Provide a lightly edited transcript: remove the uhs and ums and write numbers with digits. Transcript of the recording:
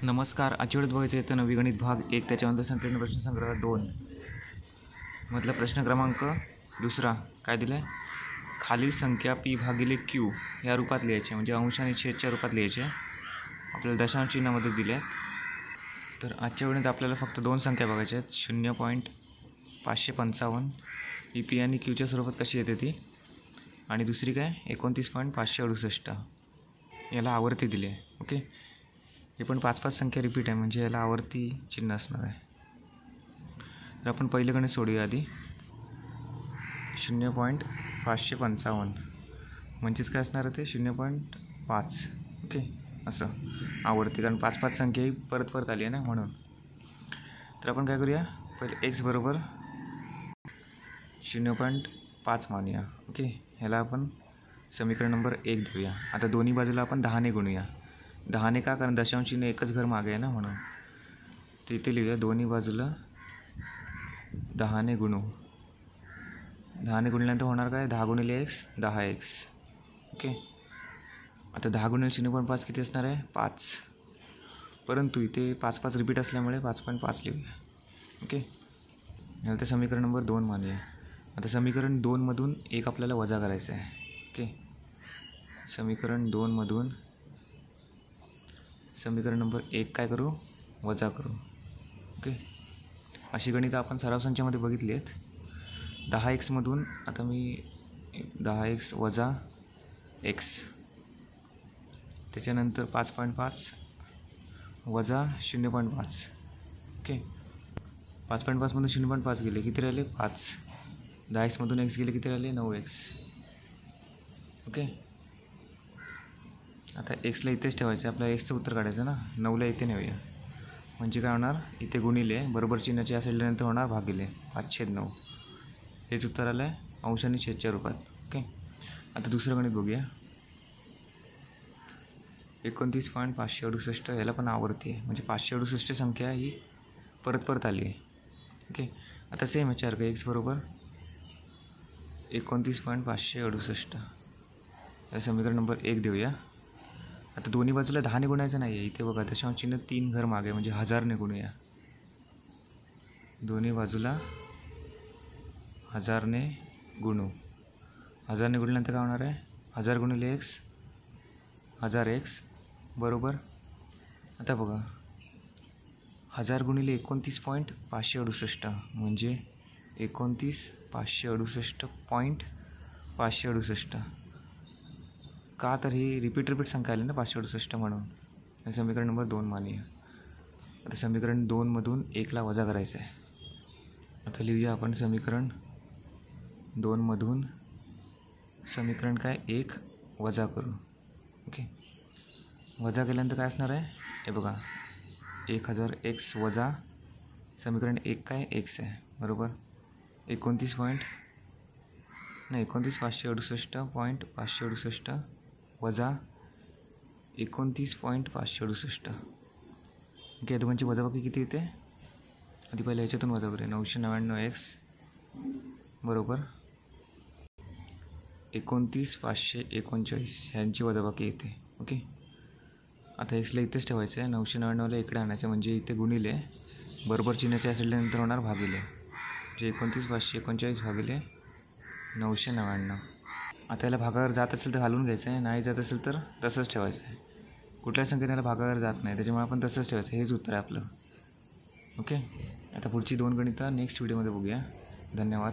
नमस्कार. आजच्या वेळेत बघायचं येतं नवी गणित भाग 1 त्याच्यानंतर संकीर्ण प्रश्नसंग्रह 2 मधला प्रश्न क्रमांक दुसरा काय दिला आहे? खालील संख्या पी भागिले क्यू या रूपात लिहायचे, म्हणजे अंश आणि छेदच्या रूपात लिहायचे. आपल्याला दशांश चिन्हामध्ये दिले आहेत. तर आजच्या वेळेत आपल्याला फक्त दोन संख्या बघायच्या आहेत. 0.555 ही पी आणि क्यूच्या स्वरूपात कशी येते ती, आणि दुसरी काय 29.568 याला आवर्ती दिली आहे. ओके, हे पण 5-5 संख्या रिपीट आहे, म्हणजे याला आवर्ती चिन्ह असणार आहे. तर आपण पहिलं गणित सोडूया आधी. 0.555 म्हणजेच काय असणार आहे ते 0.5. ओके, असं आवर्ती, कारण 5-5 संख्या ही परत परत आली आहे ना, म्हणून. तर आपण काय करूया, पहिले x बरोबर 0.5 मानूया. ओके, ह्याला आपण समीकरण नंबर 1 देऊया. आता दोन्ही बाजूला आपण 10ने गुणूया. 10ने का, कारण दशांश चिन्ह एकच घर मागे आहे ना, म्हणून. तर इथे लिहूया दोन्ही बाजूला 10ने गुणू. 10ने गुणल्यानंतर होणार काय, 10 गुणिले x 10x. ओके, आता 10 गुणिले 0.5 किती असणार आहे 5, परंतु इथे 5-5 रिपीट असल्यामुळे 5.5 लिहूया. ओके, याला तर समीकरण नंबर 2 मानूया. आता समीकरण 2मधून 1 आपल्याला वजा करायचं आहे. ओके, समीकरण 2मधून समीकरण नंबर 1 काय करू, वजा करू. ओके, अशी गणितं आपण सराव संचामध्ये बघितली आहेत. 10x मधून आता मी 10x वजा x, त्याच्यानंतर 5.5 वजा 0.5. ओके, 5.5मधून 0.5 गेले, किती राहिले 5. 10xमधून x गेले, किती राहिले 9x. ओके, आता एक्सला इथेच ठेवायचं, आपल्याला एक्सचं उत्तर काढायचं ना. 9ला इथे नेऊया, म्हणजे काय होणार, इथे गुणिले बरोबर चिन्हाच्या या साईडल्यानंतर होणार भागिले 5/9. हेच उत्तर आलं आहे अंश आणि छेदच्या रूपात. ओके, आता दुसरं गणित बघूया. 29.568 याला पण आवर्ती आहे, म्हणजे 568 संख्या ही परत परत आली आहे. ओके, आता सेम विचार का, x बरोबर 29.568 या समीकरण नंबर 1 देऊया. आता दोन्ही बाजूला 10ने गुणायचं नाही आहे. इथे बघा दशांश चिन्ह 3 घर मागे, म्हणजे 1000ने गुणूया. दोन्ही बाजूला 1000ने गुणू. 1000ने गुणल्यानंतर काय होणार आहे, 1000 गुणिले x 1000x बरोबर. आता बघा 1000 गुणिले 29.568 म्हणजे 29,568.568. का, तर ही रिपीट संख्या आली ना 568, म्हणून हे समीकरण नंबर 2 मानूया. आता समीकरण 2मधून 1ला वजा करायचं आहे. आता लिहूया आपण समीकरण 2मधून समीकरण काय 1 वजा करू. ओके, वजा केल्यानंतर काय असणार आहे, हे बघा 1000x वजा समीकरण 1 काय x आहे बरोबर. 29,568.568 वजा 29.568. ओके, दोघांची वजाबाकी किती येते, आधी पहिल्या ह्याच्यातून वजा करूया. 999x बरोबर 29,539 ह्यांची वजाबाकी येते. ओके, आता एक्सला इथेच ठेवायचं आहे. 999ला इकडे आणायचं, म्हणजे इथे गुणिले बरोबर चिन्हाच्या असल्यानंतर होणार भागिले, म्हणजे 29,539 भागिले 999. आता याला भागावर जात असेल तर घालून घ्यायचं आहे, नाही जात असेल तर तसंच ठेवायचं आहे. कुठल्या संख्येने याला भागावर जात नाही, त्याच्यामुळे आपण तसंच ठेवायचं. हेच उत्तर आहे आपलं. ओके, आता पुढची 2 गणितं नेक्स्ट व्हिडिओमध्ये बघूया. धन्यवाद.